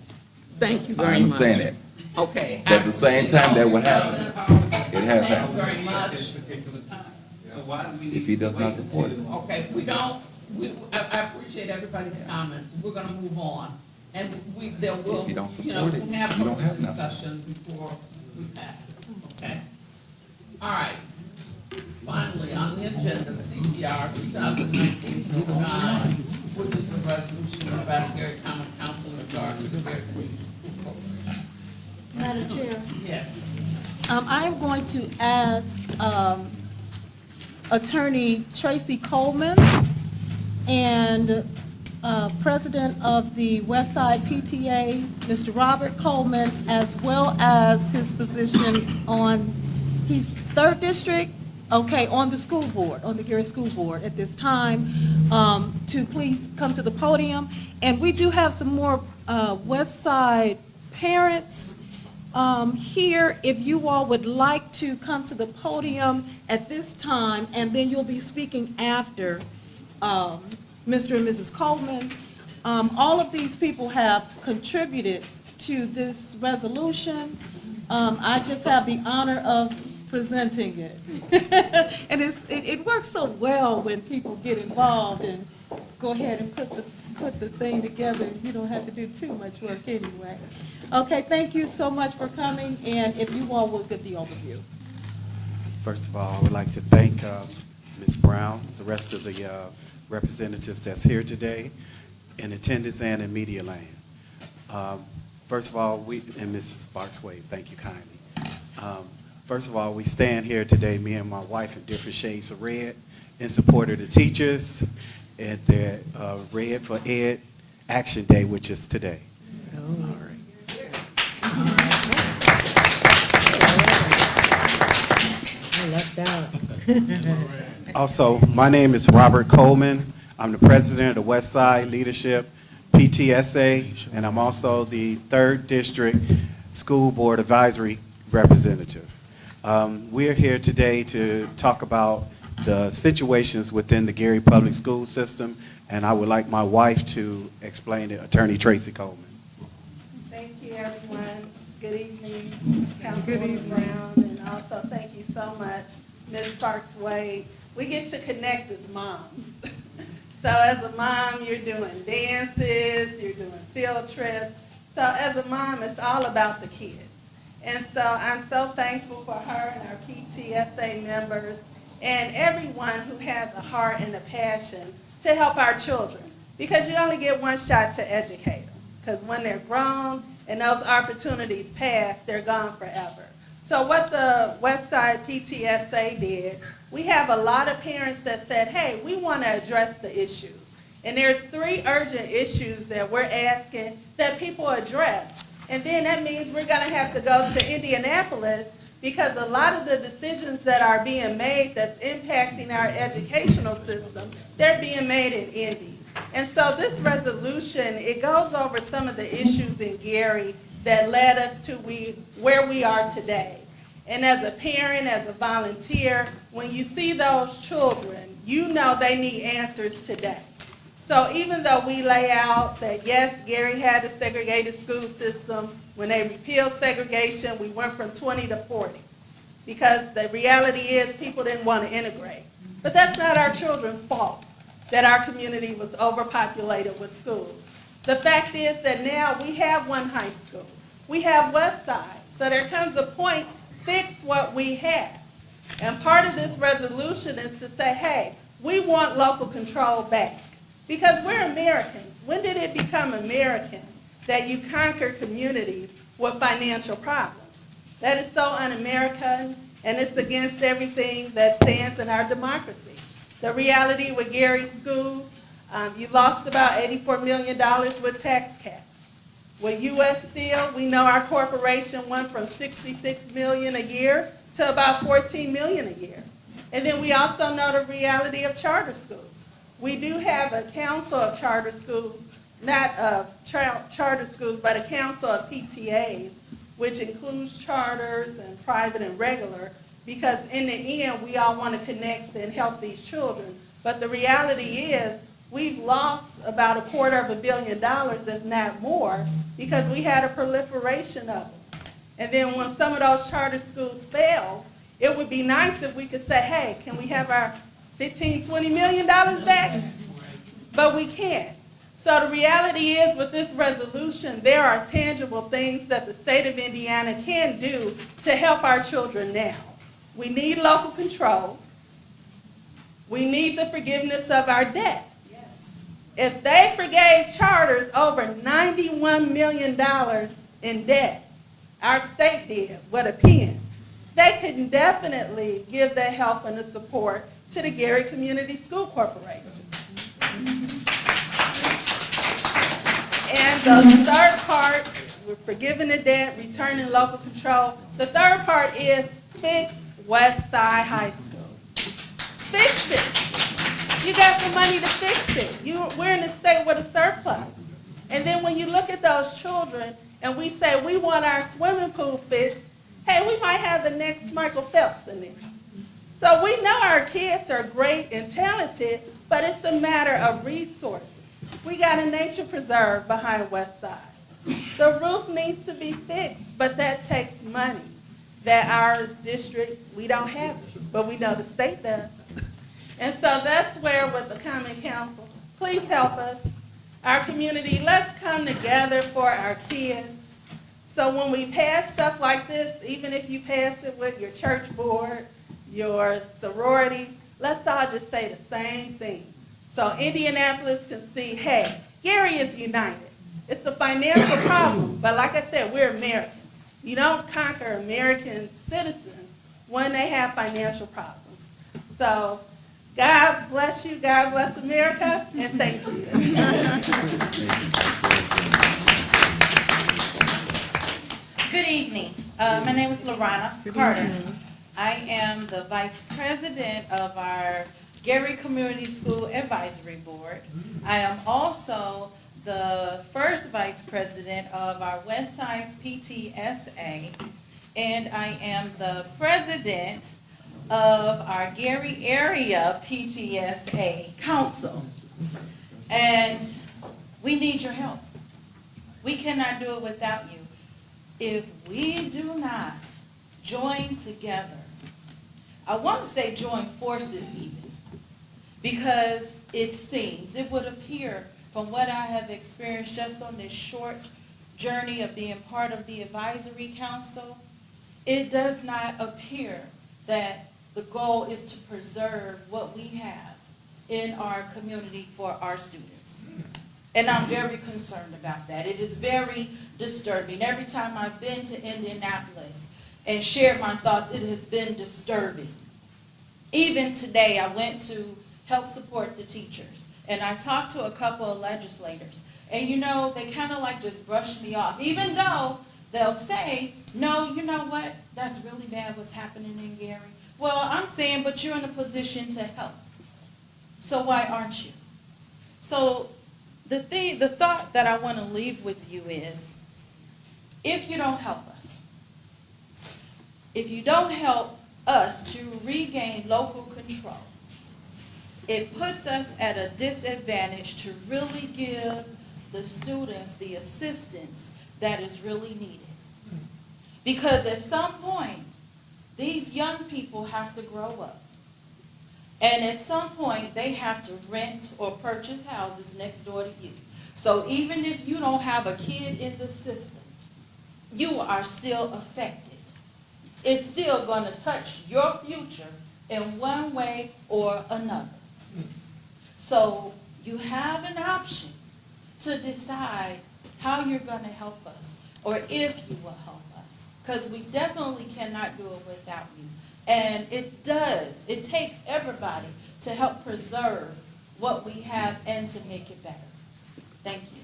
Speaker 1: thank you
Speaker 4: I
Speaker 1: very much.
Speaker 4: understand that.
Speaker 1: Okay.
Speaker 4: But at the same time, that would happen. It has
Speaker 1: Thank you
Speaker 4: happened.
Speaker 1: very much.
Speaker 4: If he does not support it.
Speaker 1: Okay, I appreciate everybody's comments. We're gonna move on. And there will,
Speaker 4: If you don't
Speaker 1: you know,
Speaker 4: support it,
Speaker 1: we'll have
Speaker 4: you don't
Speaker 1: further
Speaker 4: have nothing.
Speaker 1: discussion before we pass it, okay? All right. Finally, on the agenda, CPR 2019-09, which is a resolution about Gary Common Council in regard to the Gary Community School Board.
Speaker 11: Madam Chair.
Speaker 1: Yes.
Speaker 11: I am going to ask Attorney Tracy Coleman and President of the West Side PTA, Mr. Robert Coleman, as well as his position on, he's 3rd District, okay, on the school board, on the Gary School Board at this time, to please come to the podium. And we do have some more West Side parents here, if you all would like to come to the podium at this time, and then you'll be speaking after Mr. and Mrs. Coleman. All of these people have contributed to this resolution. I just have the honor of presenting it. And it works so well when people get involved and go ahead and put the thing together. You don't have to do too much work anyway. Okay, thank you so much for coming, and if you all will give the overview.
Speaker 17: First of all, I would like to thank Ms. Brown, the rest of the representatives that's here today, in attendance and in media land. First of all, and Ms. Sparks-Wade, thank you kindly. First of all, we stand here today, me and my wife, in different shades of red, in support of the teachers at their Red for Ed Action Day, which is today. All right.
Speaker 2: I left out.
Speaker 17: Also, my name is Robert Coleman. I'm the president of the West Side Leadership PTSA, and I'm also the 3rd District School Board Advisory Representative. We're here today to talk about the situations within the Gary Public School System, and I would like my wife to explain it, Attorney Tracy Coleman.
Speaker 18: Thank you, everyone. Good evening, Councilwoman Brown, and also thank you so much, Ms. Sparks Wade. We get to connect as moms. So as a mom, you're doing dances, you're doing field trips. So as a mom, it's all about the kids. And so I'm so thankful for her and our PTSA members and everyone who has a heart and a passion to help our children. Because you only get one shot to educate them. Because when they're grown and those opportunities pass, they're gone forever. So what the Westside PTSA did, we have a lot of parents that said, hey, we want to address the issues. And there's 3 urgent issues that we're asking that people address. And then that means we're going to have to go to Indianapolis because a lot of the decisions that are being made that's impacting our educational system, they're being made in Indy. And so this resolution, it goes over some of the issues in Gary that led us to where we are today. And as a parent, as a volunteer, when you see those children, you know they need answers today. So even though we lay out that, yes, Gary had a segregated school system, when they repealed segregation, we went from 20 to 40. Because the reality is people didn't want to integrate. But that's not our children's fault that our community was overpopulated with schools. The fact is that now we have one high school. We have Westside. So there comes a point, fix what we have. And part of this resolution is to say, hey, we want local control back. Because we're Americans. When did it become American that you conquer communities with financial problems? That is so un-American, and it's against everything that stands in our democracy. The reality with Gary schools, you lost about $84 million with tax caps. With U.S. Steel, we know our corporation went from $66 million a year to about $14 million a year. And then we also know the reality of charter schools. We do have a council of charter schools, not of charter schools, but a council of PTAs, which includes charters and private and regular, because in the end, we all want to connect and help these children. But the reality is, we've lost about $250 million, if not more, because we had a proliferation of them. And then when some of those charter schools fail, it would be nice if we could say, hey, can we have our $15, $20 million back? But we can't. So the reality is with this resolution, there are tangible things that the state of Indiana can do to help our children now. We need local control. We need the forgiveness of our debt.
Speaker 6: Yes.
Speaker 18: If they forgave charters over $91 million in debt, our state did with a pen, they could definitely give their help and the support to the Gary Community School Corporation. And the third part, we're forgiving the debt, returning local control. The third part is fix Westside High School. Fix it. You got the money to fix it. We're in a state with a surplus. And then when you look at those children and we say we want our swimming pool fixed, hey, we might have the next Michael Phelps in there. So we know our kids are great and talented, but it's a matter of resources. We got a nature preserve behind Westside. The roof needs to be fixed, but that takes money that our district, we don't have it, but we know the state does. And so that's where with the Common Council, please help us. Our community, let's come together for our kids. So when we pass stuff like this, even if you pass it with your church board, your sorority, let's all just say the same thing. So Indianapolis can see, hey, Gary is united. It's a financial problem, but like I said, we're Americans. You don't conquer American citizens when they have financial problems. So God bless you, God bless America, and thank you.
Speaker 19: Good evening. My name is Lorana Carter. I am the Vice President of our Gary Community School Advisory Board. I am also the first Vice President of our Westside PTSA, and I am the President of our Gary Area PTSA Council. And we need your help. We cannot do it without you. If we do not join together, I want to say join forces even, because it seems, it would appear from what I have experienced just on this short journey of being part of the advisory council, it does not appear that the goal is to preserve what we have in our community for our students. And I'm very concerned about that. It is very disturbing. Every time I've been to Indianapolis and shared my thoughts, it has been disturbing. Even today, I went to help support the teachers, and I talked to a couple of legislators, and you know, they kind of like just brushed me off, even though they'll say, no, you know what, that's really bad what's happening in Gary. Well, I'm saying, but you're in a position to help. So why aren't you? So the thought that I want to leave with you is, if you don't help us, if you don't help us to regain local control, it puts us at a disadvantage to really give the students the assistance that is really needed. Because at some point, these young people have to grow up. And at some point, they have to rent or purchase houses next door to you. So even if you don't have a kid in the system, you are still affected. It's still going to touch your future in one way or another. So you have an option to decide how you're going to help us, or if you will help us, because we definitely cannot do it without you. And it takes everybody to help preserve what we have and to make it better. Thank you.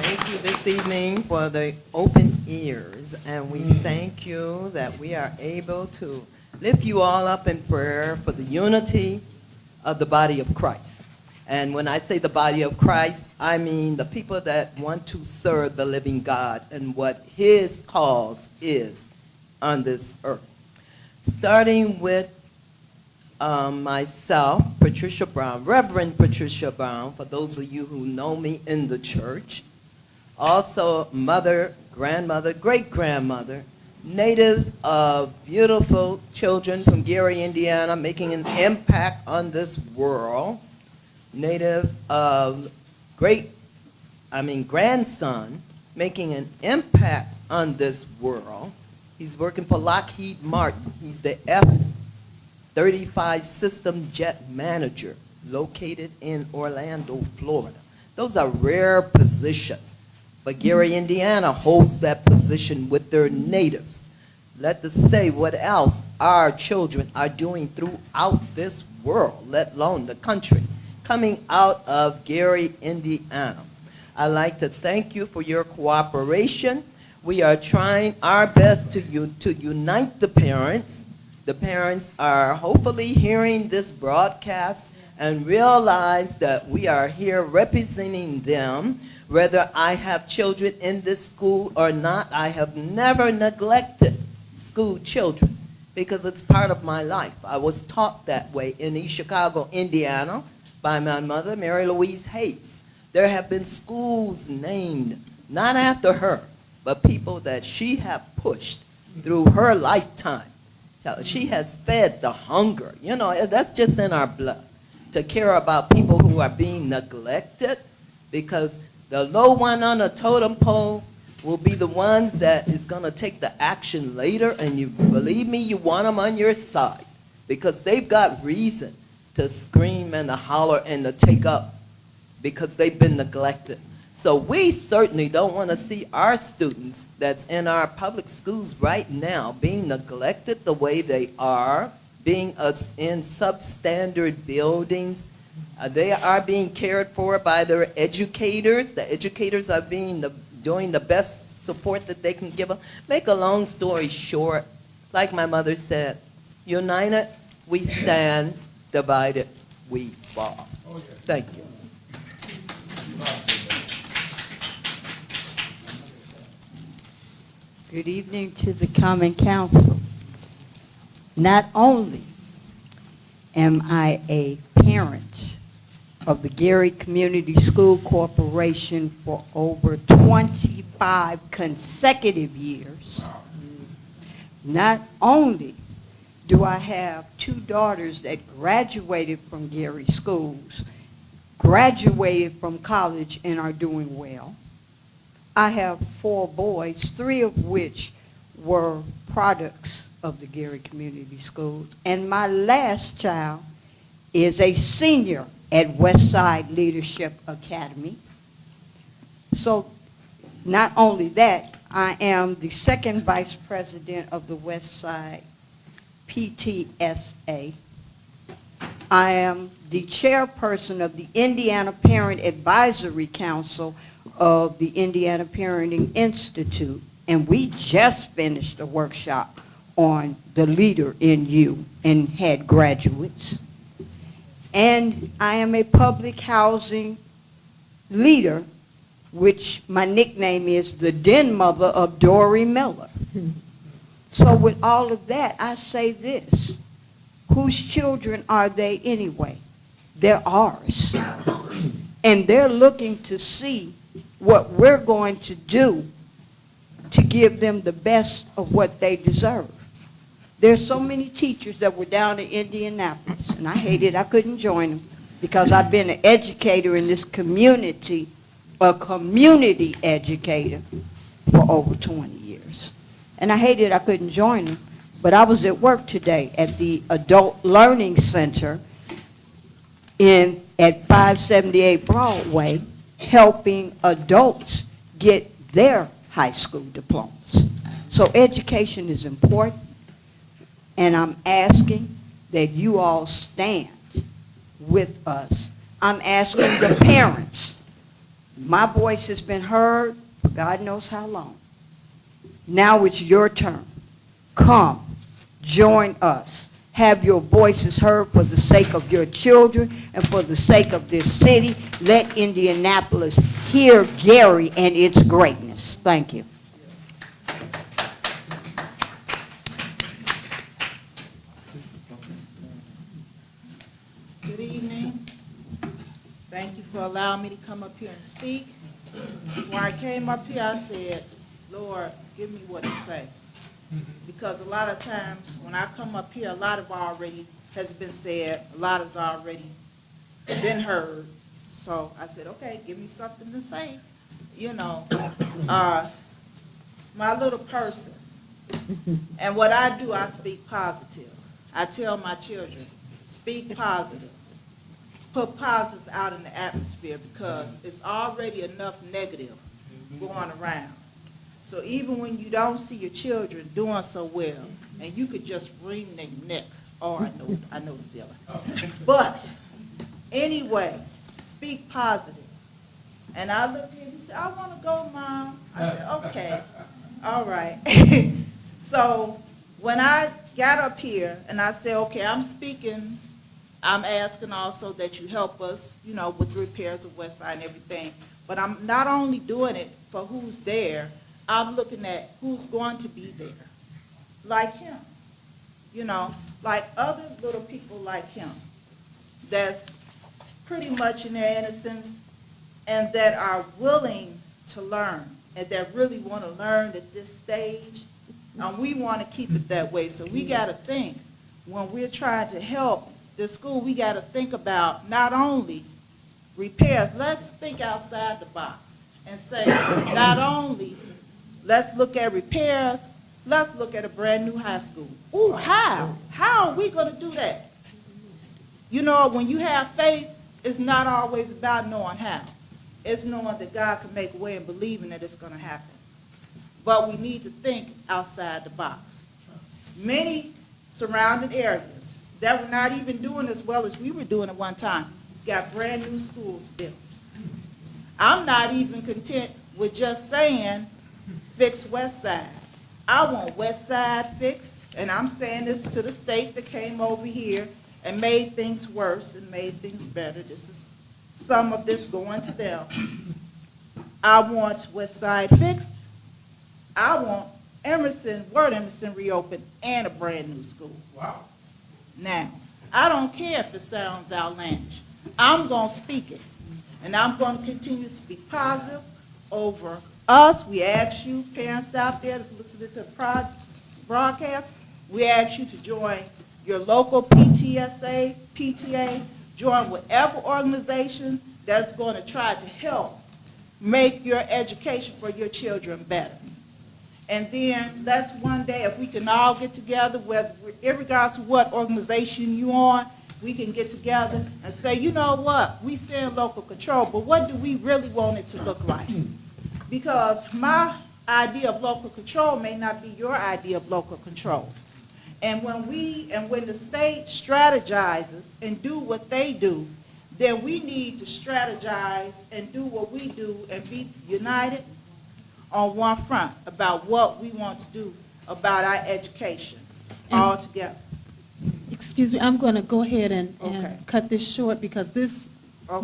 Speaker 20: Thank you this evening for the open ears, and we thank you that we are able to lift you all up in prayer for the unity of the body of Christ. And when I say the body of Christ, I mean the people that want to serve the living God and what his cause is on this earth. Starting with myself, Patricia Brown, Reverend Patricia Brown, for those of you who know me in the church. Also mother, grandmother, great-grandmother, native of beautiful children from Gary, Indiana, making an impact on this world. Native of grandson, making an impact on this world. He's working for Lockheed Martin. He's the F-35 system jet manager located in Orlando, Florida. Those are rare positions, but Gary, Indiana holds that position with their natives. Let us say what else our children are doing throughout this world, let alone the country, coming out of Gary, Indiana. I'd like to thank you for your cooperation. We are trying our best to unite the parents. The parents are hopefully hearing this broadcast and realize that we are here representing them. Whether I have children in this school or not, I have never neglected school children because it's part of my life. I was taught that way in East Chicago, Indiana, by my mother, Mary Louise Hayes. There have been schools named, not after her, but people that she have pushed through her lifetime. She has fed the hunger. You know, that's just in our blood, to care about people who are being neglected, because the low one on the totem pole will be the ones that is going to take the action later, and you believe me, you want them on your side, because they've got reason to scream and to holler and to take up because they've been neglected. So we certainly don't want to see our students that's in our public schools right now being neglected the way they are, being in substandard buildings. They are being cared for by their educators. The educators are doing the best support that they can give them. Make a long story short, like my mother said, united we stand, divided we fall. Thank you.
Speaker 14: Good evening to the Common Council. Not only am I a parent of the Gary Community School Corporation for over 25 consecutive years, not only do I have 2 daughters that graduated from Gary schools, graduated from college and are doing well, I have 4 boys, 3 of which were products of the Gary Community Schools, and my last child is a senior at Westside Leadership Academy. So not only that, I am the 2nd vice president of the Westside PTSA. I am the chairperson of the Indiana Parent Advisory Council of the Indiana Parenting Institute, and we just finished a workshop on the leader in you and had graduates. And I am a public housing leader, which my nickname is the den mother of Dory Miller. So with all of that, I say this: whose children are they anyway? They're ours. And they're looking to see what we're going to do to give them the best of what they deserve. There's so many teachers that were down in Indianapolis, and I hated I couldn't join them because I've been an educator in this community, a community educator for over 20 years. And I hated I couldn't join them, but I was at work today at the Adult Learning Center at 578 Broadway, helping adults get their high school diplomas. So education is important, and I'm asking that you all stand with us. I'm asking the parents. My voice has been heard for God knows how long. Now it's your turn. Come, join us. Have your voices heard for the sake of your children and for the sake of this city. Let Indianapolis hear Gary and its greatness. Thank you.
Speaker 21: Good evening. Thank you for allowing me to come up here and speak. When I came up here, I said, Lord, give me what to say. Because a lot of times when I come up here, a lot of already has been said, a lot has already been heard. So I said, okay, give me something to say. You know, my little person. And what I do, I speak positive. I tell my children, speak positive. Put positive out in the atmosphere because it's already enough negative going around. So even when you don't see your children doing so well, and you could just wring their neck, oh, I know the feeling. But anyway, speak positive. And I looked at him and said, I want to go, Mom. I said, okay, all right. So when I got up here and I said, okay, I'm speaking, I'm asking also that you help us, you know, with repairs of Westside and everything. But I'm not only doing it for who's there, I'm looking at who's going to be there, like him, you know, like other little people like him that's pretty much in their innocence and that are willing to learn and that really want to learn at this stage. And we want to keep it that way. So we got to think when we're trying to help the school, we got to think about not only repairs, let's think outside the box and say not only let's look at repairs, let's look at a brand new high school. Ooh, how? How are we going to do that? You know, when you have faith, it's not always about knowing how. It's knowing that God can make a way and believing that it's going to happen. But we need to think outside the box. Many surrounding areas that were not even doing as well as we were doing at one time got brand new schools built. I'm not even content with just saying fix Westside. I want Westside fixed, and I'm saying this to the state that came over here and made things worse and made things better. This is some of this going to them. I want Westside fixed. I want Word Emerson reopened and a brand-new school.
Speaker 13: Wow.
Speaker 21: Now, I don't care if it sounds outlandish. I'm going to speak it, and I'm going to continue to speak positive over us. We ask you, parents out there that's listening to the broadcast, we ask you to join your local PTSA, PTA, join whatever organization that's going to try to help make your education for your children better. And then let's one day, if we can all get together, whether, regardless of what organization you're on, we can get together and say, you know what, we send local control, but what do we really want it to look like? Because my idea of local control may not be your idea of local control. And when the state strategizes and do what they do, then we need to strategize and do what we do and be united on one front about what we want to do about our education all together.
Speaker 11: Excuse me, I'm going to go ahead and cut this short because this,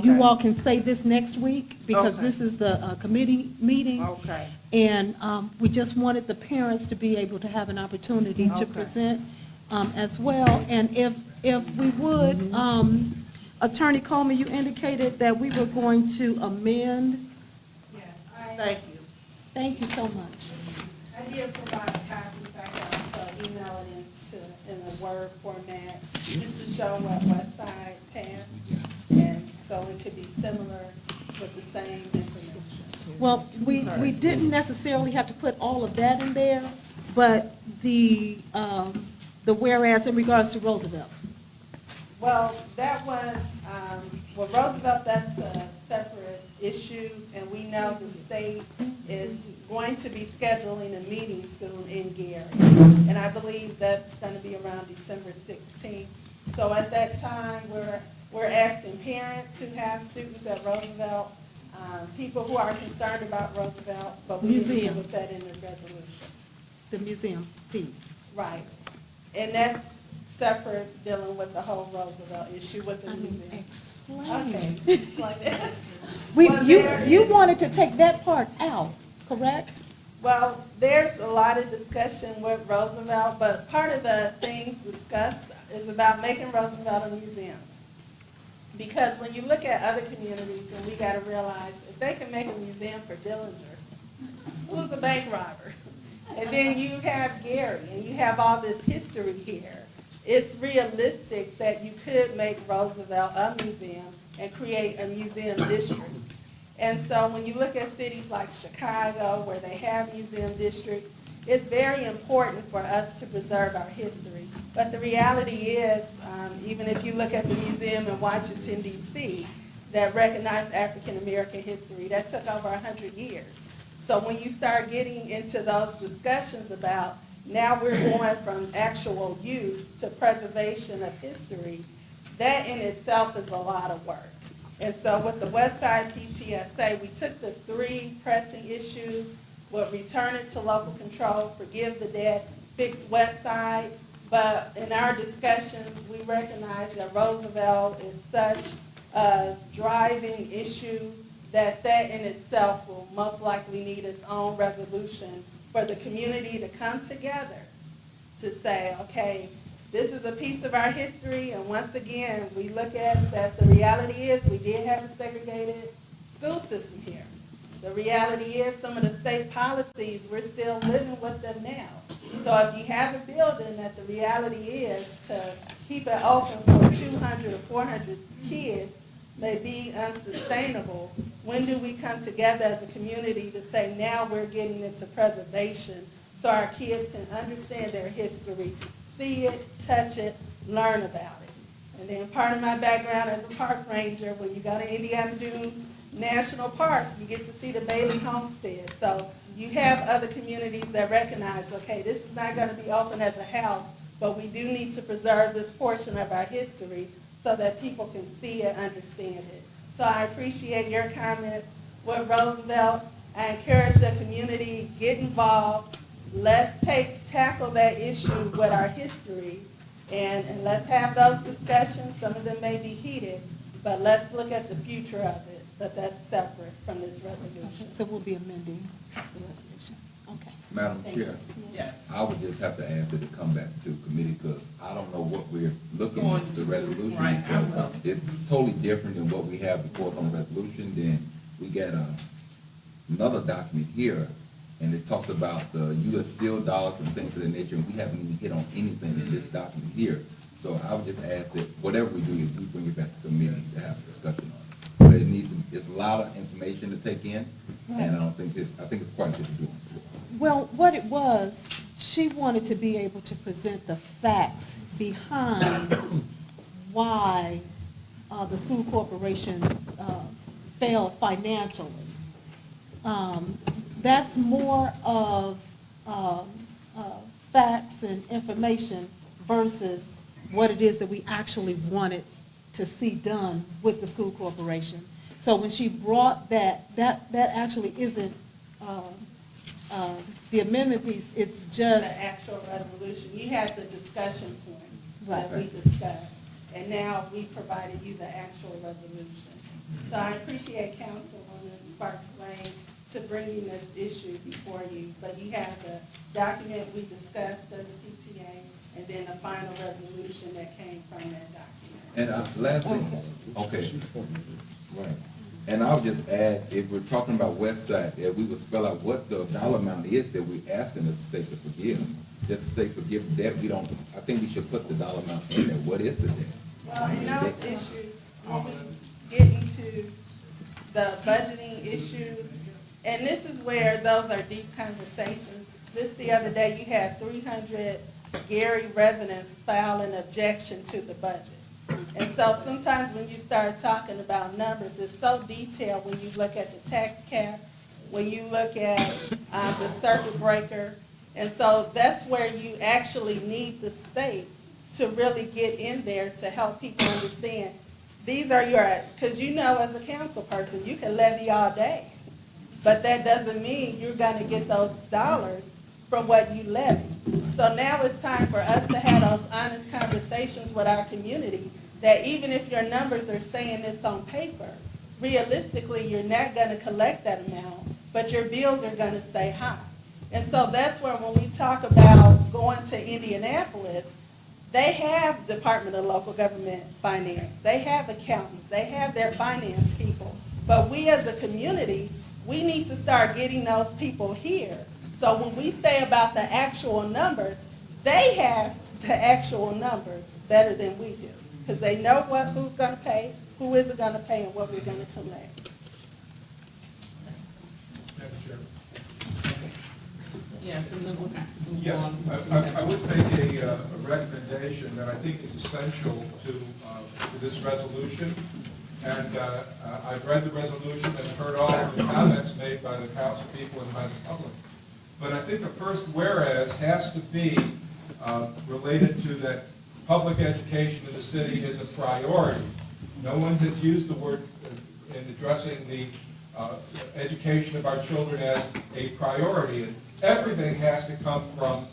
Speaker 11: you all can say this next week because this is the committee meeting.
Speaker 21: Okay.
Speaker 11: And we just wanted the parents to be able to have an opportunity to present as well. And if we would, Attorney Coleman, you indicated that we were going to amend.
Speaker 3: Yes,
Speaker 21: Thank you.
Speaker 11: Thank you so much.
Speaker 3: I did provide copies. I can email it in a Word format just to show what Westside passed. And so it could be similar with the same information.
Speaker 11: Well, we didn't necessarily have to put all of that in there, but the whereas in regards to Roosevelt.
Speaker 3: Well, that one, well, Roosevelt, that's a separate issue, and we know the state is going to be scheduling a meeting soon in Gary. And I believe that's going to be around December 16th. So at that time, we're asking parents who have students at Roosevelt, people who are concerned about Roosevelt, but we didn't deal with that in the resolution.
Speaker 11: The museum piece.
Speaker 3: Right. And that's separate, dealing with the whole Roosevelt issue with the museum.
Speaker 11: Explain.
Speaker 3: Okay, explain it.
Speaker 11: You wanted to take that part out, correct?
Speaker 3: Well, there's a lot of discussion with Roosevelt, but part of the things discussed is about making Roosevelt a museum. Because when you look at other communities, and we got to realize, if they can make a museum for Dillinger, who's a bank robber? And then you have Gary, and you have all this history here. It's realistic that you could make Roosevelt a museum and create a museum district. And so when you look at cities like Chicago, where they have museum districts, it's very important for us to preserve our history. But the reality is, even if you look at the museum in Washington, D.C., that recognized African American history, that took over 100 years. So when you start getting into those discussions about now we're going from actual use to preservation of history, that in itself is a lot of work. And so with the Westside PTSA, we took the three pressing issues, would return it to local control, forgive the debt, fix Westside. But in our discussions, we recognize that Roosevelt is such a driving issue that in itself will most likely need its own resolution for the community to come together to say, okay, this is a piece of our history, and once again, we look at that the reality is we did have a segregated school system here. The reality is some of the state policies, we're still living with them now. So if you have a building that the reality is to keep it open for 200 or 400 kids may be unsustainable, when do we come together as a community to say now we're getting into preservation so our kids can understand their history, see it, touch it, learn about it. And then part of my background as a park ranger, when you go to Indiana Dunes National Park, you get to see the Bailey Homestead. So you have other communities that recognize, okay, this is not going to be open as a house, but we do need to preserve this portion of our history so that people can see and understand it. So I appreciate your comments with Roosevelt. I encourage the community, get involved. Let's tackle that issue with our history, and let's have those discussions. Some of them may be heated, but let's look at the future of it. But that's separate from this resolution.
Speaker 11: So we'll be amending the resolution. Okay.
Speaker 4: Madam Chair,
Speaker 7: Yes.
Speaker 4: I would just have to ask it to come back to committee, because I don't know what we're looking
Speaker 7: Going
Speaker 4: at, the
Speaker 7: to,
Speaker 4: resolution.
Speaker 7: right, I
Speaker 4: because
Speaker 7: will.
Speaker 4: It's totally different than what we have before us on the resolution. Then we got another document here, and it talks about the U.S. Steel dollars and things of that nature, and we haven't even hit on anything in this document here. So I would just ask that whatever we do, if we bring it back to committee to have a discussion on it. But it needs, it's a lot of information to take in, and I think it's quite a bit to do.
Speaker 11: Well, what it was, she wanted to be able to present the facts behind why the school corporation failed financially. That's more of facts and information versus what it is that we actually wanted to see done with the school corporation. So when she brought that actually isn't the amendment piece, it's just.
Speaker 3: The actual resolution. You had the discussion points that
Speaker 11: Right.
Speaker 3: we discussed, and now we provided you the actual resolution. So I appreciate Councilwoman Sparks Lane to bringing this issue before you, but you have the document we discussed as a PTA, and then the final resolution that came from that document.
Speaker 4: And lastly, okay, right. And I'll just ask, if we're talking about West Side, if we would spell out what the dollar amount is that we're asking the state to forgive. Just say forgive debt, I think we should put the dollar amount in there. What is the debt?
Speaker 3: Well, in those issues, when we get into the budgeting issues, and this is where those are deep conversations. Just the other day, you had 300 Gary residents file an objection to the budget. And so sometimes when you start talking about numbers, it's so detailed when you look at the tax caps, when you look at the circuit breaker. And so that's where you actually need the state to really get in there to help people understand. These are your, because you know as a council person, you can levy all day. But that doesn't mean you're going to get those dollars from what you levy. So now it's time for us to have those honest conversations with our community, that even if your numbers are saying it's on paper, realistically, you're not going to collect that amount, but your bills are going to stay high. And so that's where when we talk about going to Indianapolis, they have Department of Local Government Finance, they have accountants, they have their finance people. But we as a community, we need to start getting those people here. So when we say about the actual numbers, they have the actual numbers better than we do. Because they know who's going to pay, who isn't going to pay, and what we're going to collect.
Speaker 13: Madam Chair.
Speaker 1: Yes, and then we'll move
Speaker 13: Yes,
Speaker 1: on.
Speaker 13: I would make a recommendation that I think is essential to this resolution. And I've read the resolution and heard all of the comments made by the council people and by the public. But I think the first whereas has to be related to that public education in the city is a priority. No one has used the word in addressing the education of our children as a priority. And everything has to come from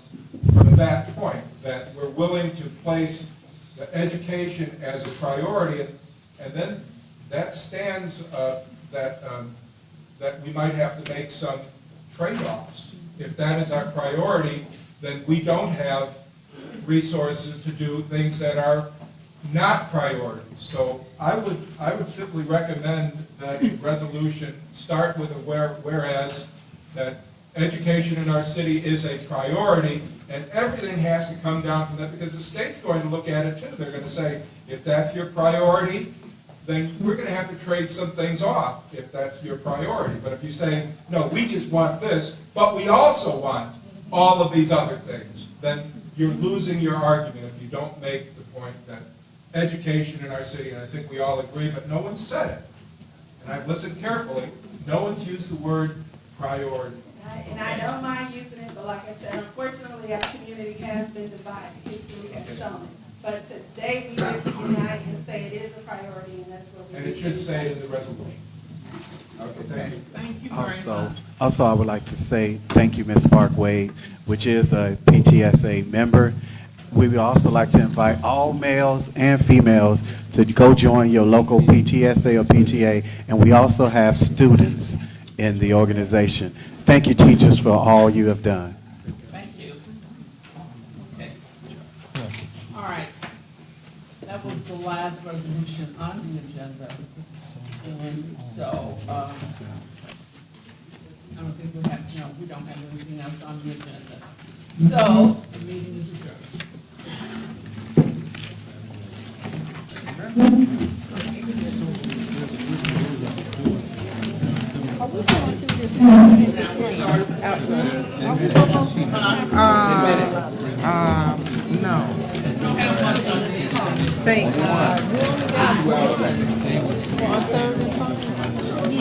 Speaker 13: that point, that we're willing to place the education as a priority, and then that stands that we might have to make some trade-offs. If that is our priority, then we don't have resources to do things that are not priorities. So I would simply recommend that the resolution start with a whereas, that education in our city is a priority, and everything has to come down from that, because the state's going to look at it too. They're going to say, if that's your priority, then we're going to have to trade some things off if that's your priority. But if you say, no, we just want this, but we also want all of these other things, then you're losing your argument if you don't make the point that education in our city, and I think we all agree, but no one said it. And I've listened carefully, no one's used the word priority.
Speaker 3: And I don't mind using it, but like I said, unfortunately, our community has been divided. History has shown it. But today, we get to unite and say it is a priority, and that's what we
Speaker 13: And it should say it in the resolution. Okay, thank you.
Speaker 1: Thank you very much.
Speaker 17: Also, I would like to say thank you, Ms. Parkway, which is a PTSA member. We would also like to invite all males and females to go join your local PTSA or PTA, and we also have students in the organization. Thank you, teachers, for all you have done.
Speaker 1: Thank you. Okay. All right. That was the last resolution on the agenda. And so, I don't think we have, no, we don't have anything else on the agenda. So, the meeting is
Speaker 5: No. Thank God.